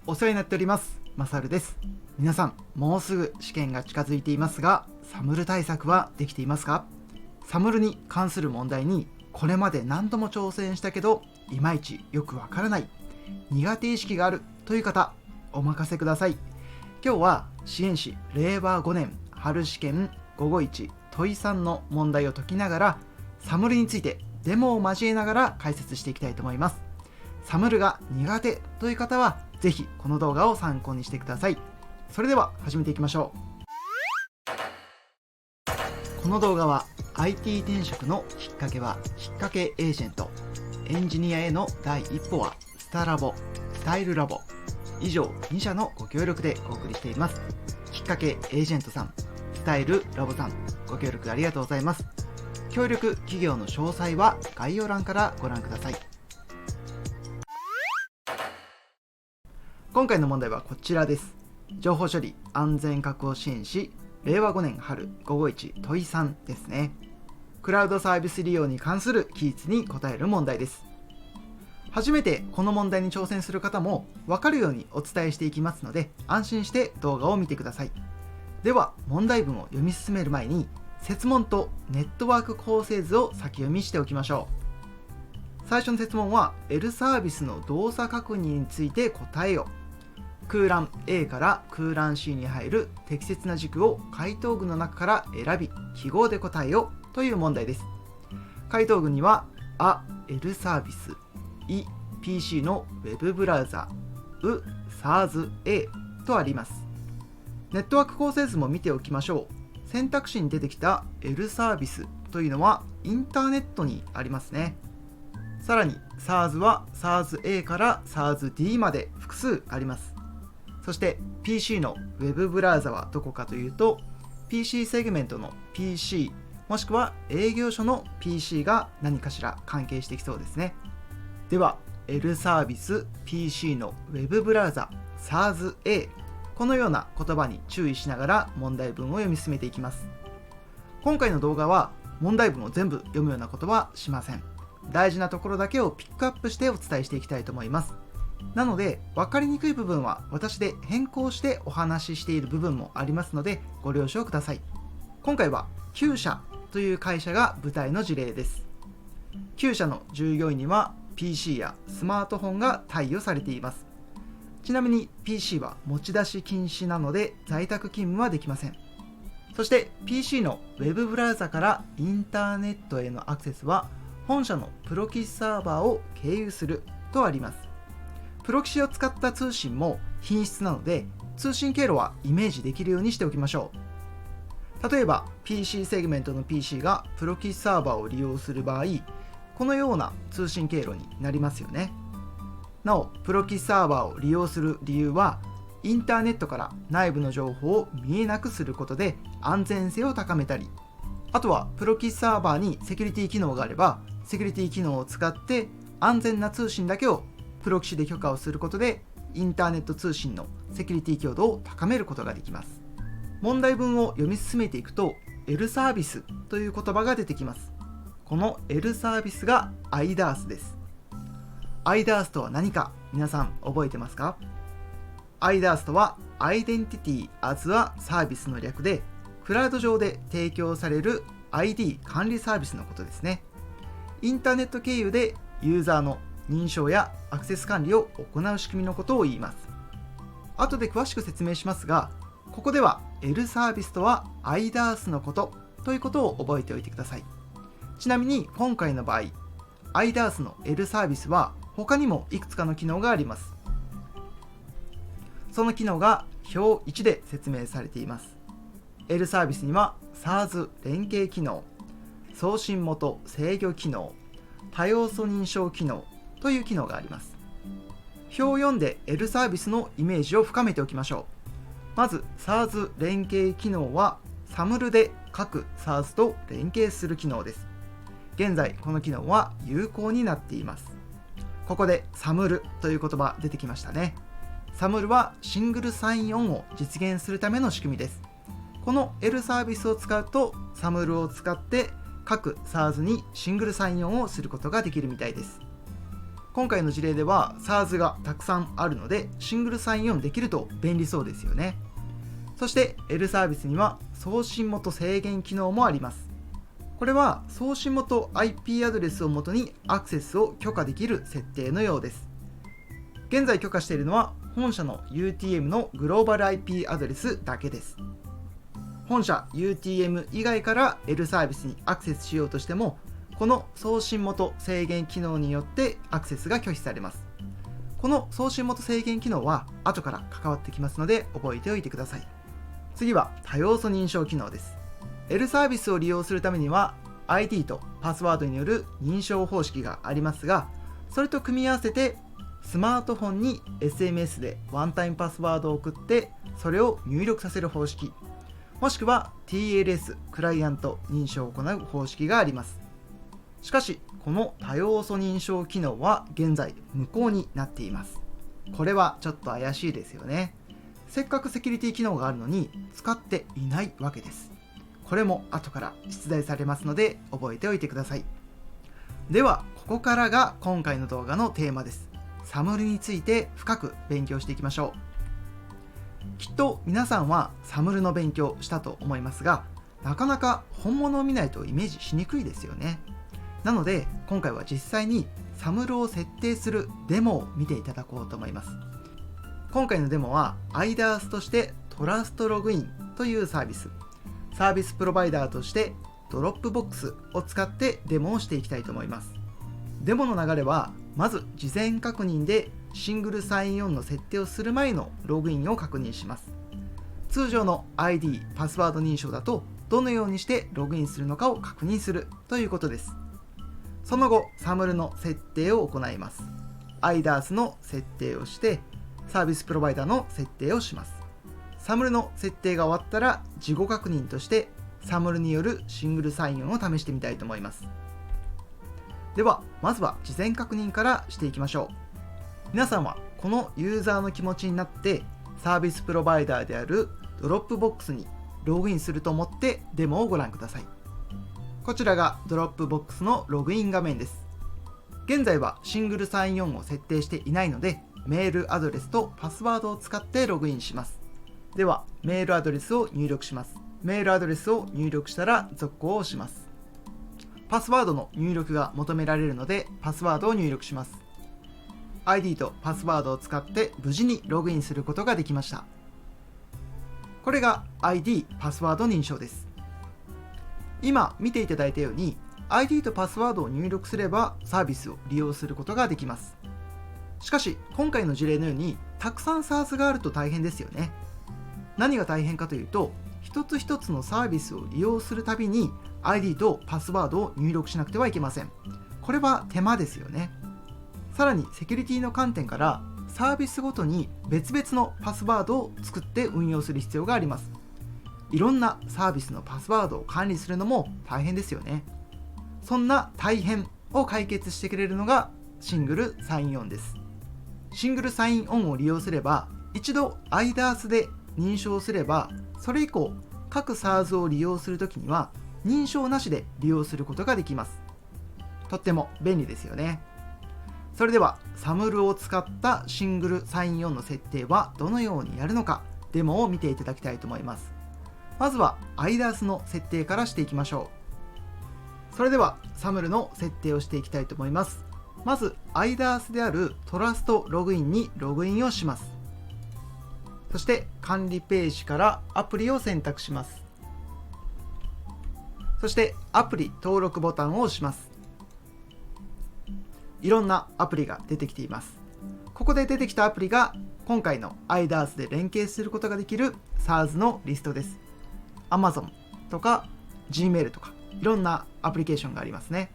お世話になっております。マサルです。皆さん、もうすぐ試験が近づいていますが、サムル対策はできていますか？サムルに関する問題にこれまで何度も挑戦したけど、いまいちよくわからない、苦手意識があるという方、お任せください。今日は支援士令和5年春試験午後1問3の問題を解きながら、サムルについてデモを交えながら解説していきたいと思います。サムルが苦手という方はぜひこの動画を参考にしてください。それでは始めていきましょう。この動画は IT 転職のきっかけはきっかけエージェント、エンジニアへの第一歩はスタラボ、スタイルラボ、以上2社のご協力でお送りしています。きっかけエージェントさん、スタイルラボさん、ご協力ありがとうございます。協力企業の詳細は概要欄からご覧ください。今回の問題はこちらです。情報処理安全確保支援士令和5年春午後1問3ですね。クラウドサービス利用に関する記述に答える問題です。初めてこの問題に挑戦する方も分かるようにお伝えしていきますので、安心して動画を見てください。では問題文を読み進める前に、設問とネットワーク構成図を先読みしておきましょう。最初の設問は L サービスの動作確認について答えよ。空欄 A から空欄 C に入る適切な軸を回答群の中から選び記号で答えよという問題です。回答群にはあ L サービス、い PC の Web ブラウザ、う SARS A とあります。ネットワーク構成図も見ておきましょう。選択肢に出てきた L サービスというのはインターネットにありますね。さらに SARS は SARS A から SARS D まで複数あります。そして PC の Web ブラウザはどこかというと PC セグメントの PC もしくは営業所の PC が何かしら関係してきそうですね。では L サービス PC の Web ブラウザ SARS A、 このような言葉に注意しながら問題文を読み進めていきます。今回の動画は問題文を全部読むようなことはしません。大事なところだけをピックアップしてお伝えしていきたいと思います。なので分かりにくい部分は私で変更してお話ししている部分もありますのでご了承ください。今回は9社という会社が舞台の事例です。9社の従業員には PC やスマートフォンが貸与されています。ちなみに PC は持ち出し禁止なので在宅勤務はできません。そして PC の Web ブラウザからインターネットへのアクセスは本社のプロ棋士サーバーを経由するとあります。プロ棋士を使った通信も品質なので通信経路はイメージできるようにしておきましょう。例えば PC セグメントの PC がプロ棋士サーバーを利用する場合、このような通信経路になりますよね。なおプロ棋士サーバーを利用する理由はインターネットから内部の情報を見えなくすることで安全性を高めたり、あとはプロ棋士サーバーにセキュリティ機能があればセキュリティ機能を使って安全な通信だけをプロ棋士で許可をすることでインターネット通信のセキュリティ強度を高めることができます。問題文を読み進めていくと L サービスという言葉が出てきます。この L サービスが IDaaS です。IDaaS とは何か皆さん覚えてますか？ IDaaS とは Identity as a Service の略でクラウド上で提供される ID 管理サービスのことですね。インターネット経由でユーザーの認証やアクセス管理を行う仕組みのことを言います。後で詳しく説明しますが、ここでは L サービスとは IDaaS のことということを覚えておいてください。ちなみに今回の場合、IDaaS の L サービスは他にもいくつかの機能があります。その機能が表1で説明されています。L サービスには SARS 連携機能、送信元制御機能、多要素認証機能という機能があります。表4で L サービスのイメージを深めておきましょう。まず SARS 連携機能は SAML で各 SARS と連携する機能です。現在この機能は有効になっています。ここで SAML という言葉出てきましたね。SAML はシングルサインオンを実現するための仕組みです。この L サービスを使うと SAML を使って各 SARS にシングルサインオンをすることができるみたいです。今回の事例では SARS がたくさんあるのでシングルサインオンできると便利そうですよね。そして L サービスには送信元制限機能もあります。これは送信元 IP アドレスをもとにアクセスを許可できる設定のようです。現在許可しているのは本社の UTM のグローバル IP アドレスだけです。本社 UTM 以外から L サービスにアクセスしようとしても、この送信元制限機能によってアクセスが拒否されます。この送信元制限機能は後から関わってきますので覚えておいてください。次は多要素認証機能です。L サービスを利用するためには ID とパスワードによる認証方式がありますが、それと組み合わせてスマートフォンに SMS でワンタイムパスワードを送ってそれを入力させる方式、もしくは TLS クライアント認証を行う方式があります。しかしこの多要素認証機能は現在無効になっています。これはちょっと怪しいですよね。せっかくセキュリティ機能があるのに使っていないわけです。これも後から出題されますので覚えておいてください。ではここからが今回の動画のテーマです。サムルについて深く勉強していきましょう。きっと皆さんはサムルの勉強したと思いますが、なかなか本物を見ないとイメージしにくいですよね。なので今回は実際にサムルを設定するデモを見ていただこうと思います。今回のデモは IDaaS としてトラストログインというサービスプロバイダーとしてドロップボックスを使ってデモをしていきたいと思います。デモの流れはまず事前確認でシングルサインオンの設定をする前のログインを確認します。通常の ID、パスワード認証だとどのようにしてログインするのかを確認するということです。その後、サムルの設定を行います。IDaaS の設定をしてサービスプロバイダーの設定をします。サムルの設定が終わったら事後確認としてサムルによるシングルサインオンを試してみたいと思います。ではまずは事前確認からしていきましょう。皆さんはこのユーザーの気持ちになってサービスプロバイダーであるドロップボックスにログインすると思ってデモをご覧ください。こちらがドロップボックスのログイン画面です。現在はシングルサインオンを設定していないのでメールアドレスとパスワードを使ってログインします。ではメールアドレスを入力します。メールアドレスを入力したら続行をします。パスワードの入力が求められるのでパスワードを入力します。ID とパスワードを使って無事にログインすることができました。これが ID パスワード認証です。今見ていただいたように ID とパスワードを入力すればサービスを利用することができます。しかし今回の事例のようにたくさん SARS があると大変ですよね。何が大変かというと、一つ一つのサービスを利用するたびに ID とパスワードを入力しなくてはいけません。これは手間ですよね。さらにセキュリティの観点からサービスごとに別々のパスワードを作って運用する必要があります。いろんなサービスのパスワードを管理するのも大変ですよね。そんな大変を解決してくれるのがシングルサインオンです。シングルサインオンを利用すれば、一度 IDaaS で認証すれば、それ以降各 SARS を利用するときには認証なしで利用することができます。とっても便利ですよね。それではサムルを使ったシングルサインオンの設定はどのようにやるのかデモを見ていただきたいと思います。まずは IDaaS の設定からしていきましょう。それではサムルの設定をしていきたいと思います。まず IDaaS であるトラストログインにログインをします。そして管理ページからアプリを選択します。そしてアプリ登録ボタンを押します。いろんなアプリが出てきています。ここで出てきたアプリが今回の IDaaS で連携することができる SARS のリストです。Amazon とか Gmail とかいろんなアプリケーションがありますね。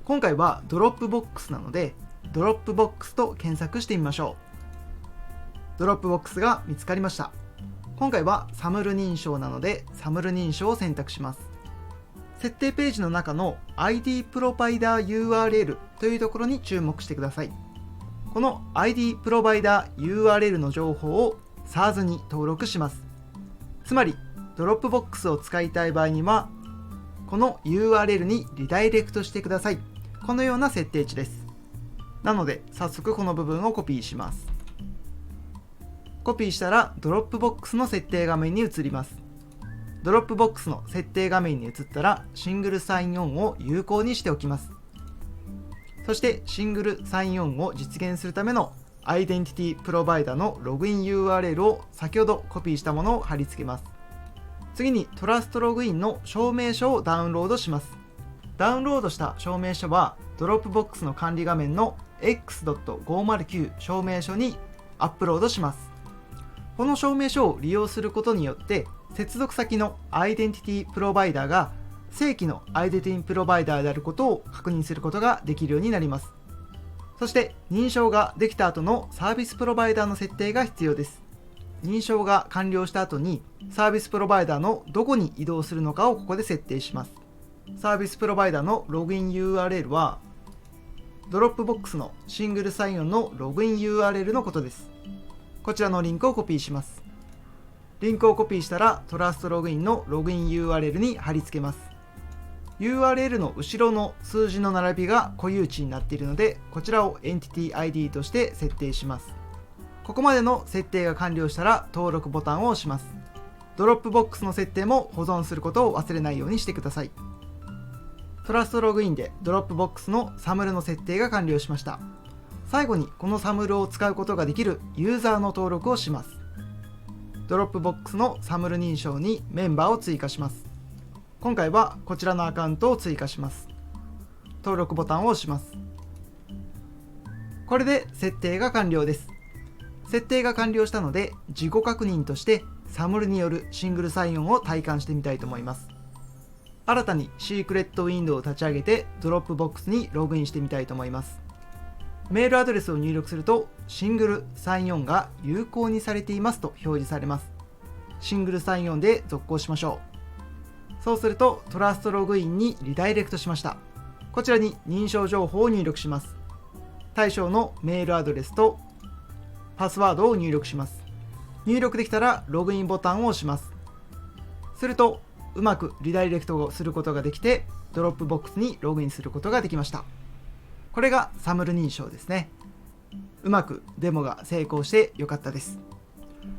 今回はドロップボックスなのでドロップボックスと検索してみましょう。ドロップボックスが見つかりました。今回はサムル認証なのでサムル認証を選択します。設定ページの中の ID プロバイダー URL というところに注目してください。この ID プロバイダー URL の情報を SARS に登録します。つまりドロップボックスを使いたい場合にはこの URL にリダイレクトしてください。このような設定値です。なので早速この部分をコピーします。コピーしたらドロップボックスの設定画面に移ります。ドロップボックスの設定画面に移ったらシングルサインオンを有効にしておきます。そしてシングルサインオンを実現するためのアイデンティティプロバイダのログイン URL を先ほどコピーしたものを貼り付けます。次にトラストログインの証明書をダウンロードします。ダウンロードした証明書はドロップボックスの管理画面の X.509 証明書にアップロードします。この証明書を利用することによって接続先のアイデンティティプロバイダーが正規のアイデンティティプロバイダーであることを確認することができるようになります。そして認証ができた後のサービスプロバイダーの設定が必要です。認証が完了した後にサービスプロバイダーのどこに移動するのかをここで設定します。サービスプロバイダーのログイン URL はドロップボックスのシングルサインオンのログイン URL のことです。こちらのリンクをコピーします。リンクをコピーしたらトラストログインのログイン URL に貼り付けます。URL の後ろの数字の並びが固有値になっているので、こちらをエンティティ ID として設定します。ここまでの設定が完了したら登録ボタンを押します。ドロップボックスの設定も保存することを忘れないようにしてください。トラストログインでドロップボックスのサムルの設定が完了しました。最後にこのサムルを使うことができるユーザーの登録をします。ドロップボックスのサムル認証にメンバーを追加します。今回はこちらのアカウントを追加します。登録ボタンを押します。これで設定が完了です。設定が完了したので自己確認としてサムルによるシングルサインオンを体感してみたいと思います。新たにシークレットウィンドウを立ち上げてドロップボックスにログインしてみたいと思います。メールアドレスを入力するとシングルサインオンが有効にされていますと表示されます。シングルサインオンで続行しましょう。そうするとトラストログインにリダイレクトしました。こちらに認証情報を入力します。対象のメールアドレスとパスワードを入力します。入力できたらログインボタンを押します。するとうまくリダイレクトをすることができてドロップボックスにログインすることができました。これがサムル認証ですね。うまくデモが成功してよかったです。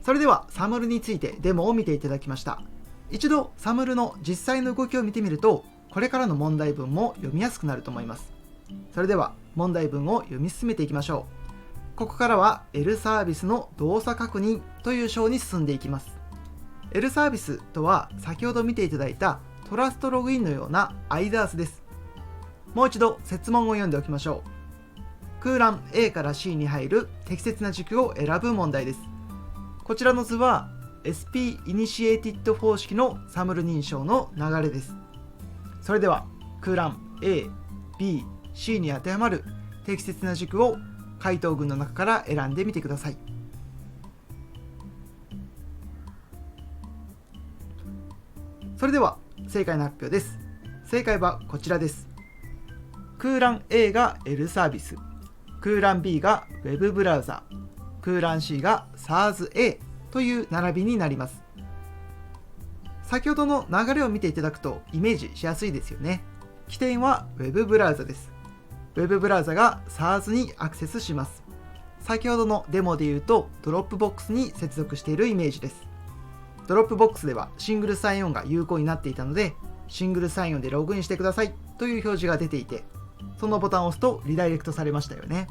それではサムルについてデモを見ていただきました。一度サムルの実際の動きを見てみるとこれからの問題文も読みやすくなると思います。それでは問題文を読み進めていきましょう。ここからは L サービスの動作確認という章に進んでいきます。L サービスとは先ほど見ていただいたトラストログインのような IDaaS です。もう一度設問を読んでおきましょう。空欄 A から C に入る適切な軸を選ぶ問題です。こちらの図は SP イニシエティッド方式のサムル認証の流れです。それでは空欄 A、B、C に当てはまる適切な軸を回答群の中から選んでみてください。それでは正解の発表です。正解はこちらです。空欄 A が L サービス、空欄 B が Web ブラウザ、空欄 C が SARS-A という並びになります。先ほどの流れを見ていただくとイメージしやすいですよね。起点は Web ブラウザです。Web ブラウザが SARS にアクセスします。先ほどのデモで言うとドロップボックスに接続しているイメージです。ドロップボックスではシングルサインオンが有効になっていたのでシングルサインオンでログインしてくださいという表示が出ていて、そのボタンを押すとリダイレクトされましたよね。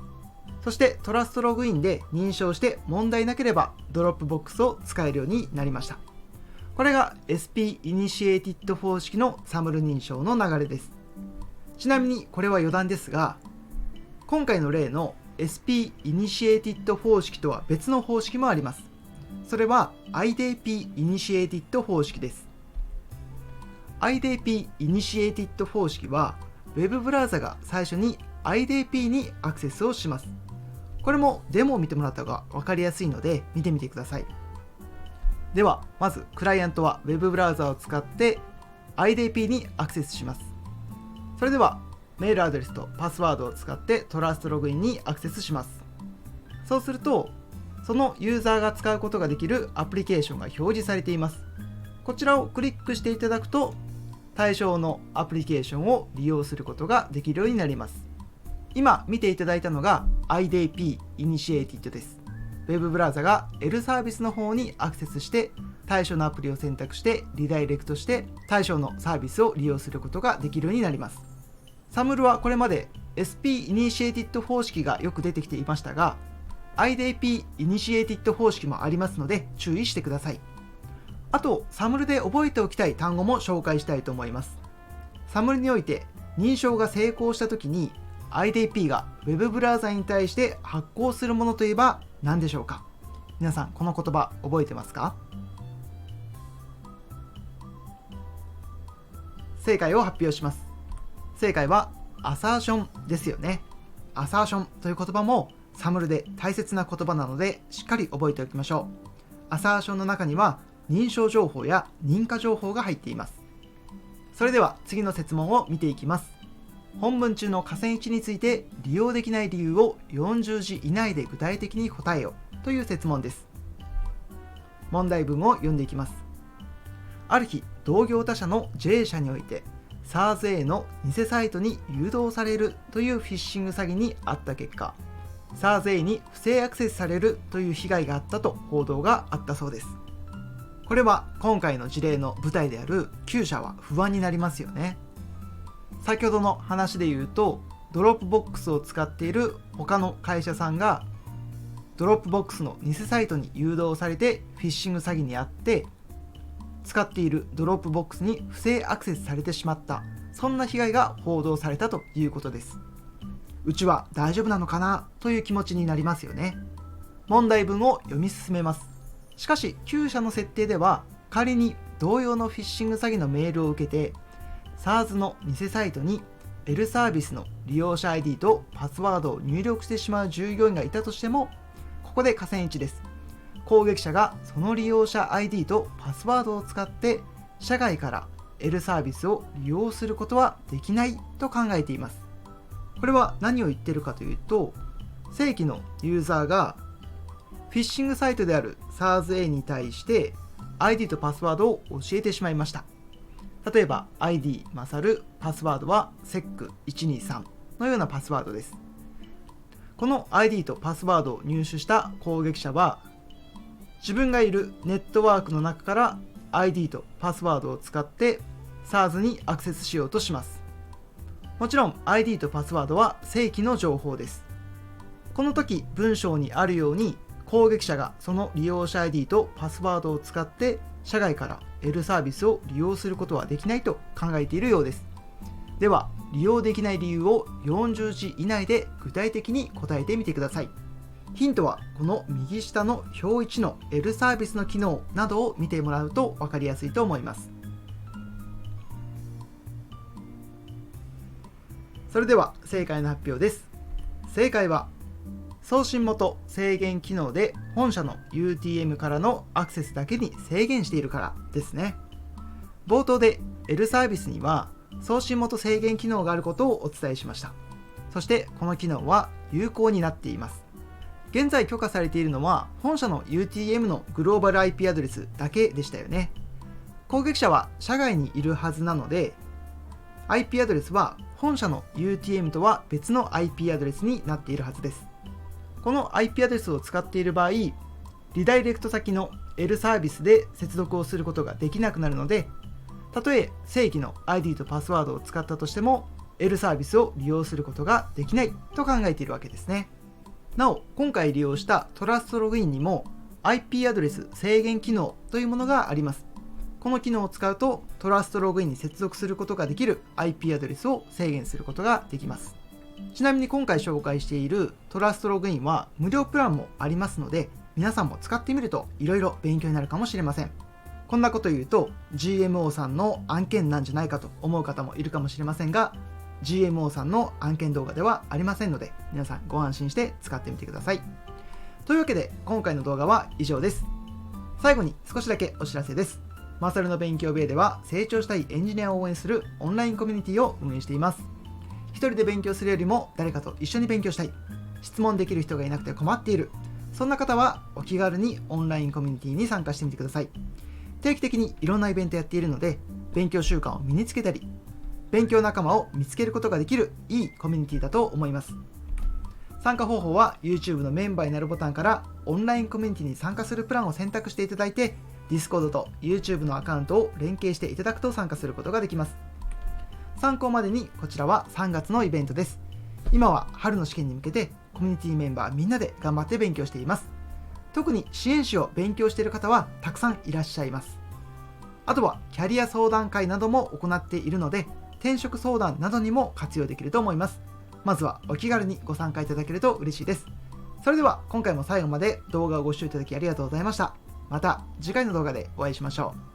そしてトラストログインで認証して問題なければドロップボックスを使えるようになりました。これが SP イニシエティッド方式のサムル認証の流れです。ちなみにこれは余談ですが、今回の例の SP イニシエティッド方式とは別の方式もあります。それは IDP イニシエティッド方式です。IDP イニシエティッド方式は Web ブラウザが最初に IDP にアクセスをします。これもデモを見てもらった方が分かりやすいので見てみてください。ではまずクライアントは Web ブラウザを使って IDP にアクセスします。それではメールアドレスとパスワードを使ってトラストログインにアクセスします。そうするとそのユーザーが使うことができるアプリケーションが表示されています。こちらをクリックしていただくと対象のアプリケーションを利用することができるようになります。今見ていただいたのが IDP イニシエイティッドです。ウェブブラウザが L サービスの方にアクセスして対象のアプリを選択してリダイレクトして対象のサービスを利用することができるようになります。SAML はこれまで SP イニシエイティッド方式がよく出てきていましたが IDP イニシエイティッド方式もありますので注意してください。あと SAML で覚えておきたい単語も紹介したいと思います。SAML において認証が成功したときに IDP が Web ブラウザに対して発行するものといえば何でしょうか。皆さんこの言葉覚えてますか？正解を発表します。正解はアサーションですよね。アサーションという言葉も SAML で大切な言葉なのでしっかり覚えておきましょう。アサーションの中には認証情報や認可情報が入っています。それでは次の設問を見ていきます。本文中の下線1について利用できない理由を40字以内で具体的に答えよという設問です。問題文を読んでいきます。ある日、同業他社の J 社において SARS-A の偽サイトに誘導されるというフィッシング詐欺にあった結果、SARS-A に不正アクセスされるという被害があったと報道があったそうです。これは今回の事例の舞台である9社は不安になりますよね。先ほどの話で言うと、ドロップボックスを使っている他の会社さんがドロップボックスの偽サイトに誘導されてフィッシング詐欺にあって使っているドロップボックスに不正アクセスされてしまった、そんな被害が報道されたということです。うちは大丈夫なのかなという気持ちになりますよね。問題文を読み進めます。しかし9社の設定では仮に同様のフィッシング詐欺のメールを受けて SARS の偽サイトに L サービスの利用者 ID とパスワードを入力してしまう従業員がいたとしても、ここで下線1です。攻撃者がその利用者 ID とパスワードを使って社外から L サービスを利用することはできないと考えています。これは何を言ってるかというと、正規のユーザーがフィッシングサイトである SARS-A に対して ID とパスワードを教えてしまいました。例えば ID 勝るパスワードは SEC123 のようなパスワードです。この ID とパスワードを入手した攻撃者は自分がいるネットワークの中から ID とパスワードを使って SARS にアクセスしようとします。もちろん ID とパスワードは正規の情報です。この時文章にあるように攻撃者がその利用者 ID とパスワードを使って社外から L サービスを利用することはできないと考えているようです。では利用できない理由を40字以内で具体的に答えてみてください。ヒントはこの右下の表1の L サービスの機能などを見てもらうと分かりやすいと思います。それでは正解の発表です。正解は送信元制限機能で本社の UTM からのアクセスだけに制限しているからですね。冒頭で L サービスには送信元制限機能があることをお伝えしました。そしてこの機能は有効になっています。現在許可されているのは本社の UTM のグローバル IP アドレスだけでしたよね。攻撃者は社外にいるはずなので IP アドレスは本社の UTM とは別の IP アドレスになっているはずです。この IP アドレスを使っている場合、リダイレクト先の L サービスで接続をすることができなくなるので、たとえ正規の ID とパスワードを使ったとしても L サービスを利用することができないと考えているわけですね。なお、今回利用したトラストログインにも IP アドレス制限機能というものがあります。この機能を使うとトラストログインに接続することができる IP アドレスを制限することができます。ちなみに今回紹介しているトラストログインは無料プランもありますので、皆さんも使ってみるといろいろ勉強になるかもしれません。こんなこと言うと GMO さんの案件なんじゃないかと思う方もいるかもしれませんが、 GMO さんの案件動画ではありませんので、皆さんご安心して使ってみてください。というわけで今回の動画は以上です。最後に少しだけお知らせです。マサルの勉強部屋では成長したいエンジニアを応援するオンラインコミュニティを運営しています。一人で勉強するよりも誰かと一緒に勉強したい、質問できる人がいなくて困っている、そんな方はお気軽にオンラインコミュニティに参加してみてください。定期的にいろんなイベントやっているので、勉強習慣を身につけたり、勉強仲間を見つけることができるいいコミュニティだと思います。参加方法は YouTube のメンバーになるボタンからオンラインコミュニティに参加するプランを選択していただいて、 Discord と YouTube のアカウントを連携していただくと参加することができます。参考までにこちらは3月のイベントです。今は春の試験に向けてコミュニティメンバーみんなで頑張って勉強しています。特に支援士を勉強している方はたくさんいらっしゃいます。あとはキャリア相談会なども行っているので、転職相談などにも活用できると思います。まずはお気軽にご参加いただけると嬉しいです。それでは今回も最後まで動画をご視聴いただきありがとうございました。また次回の動画でお会いしましょう。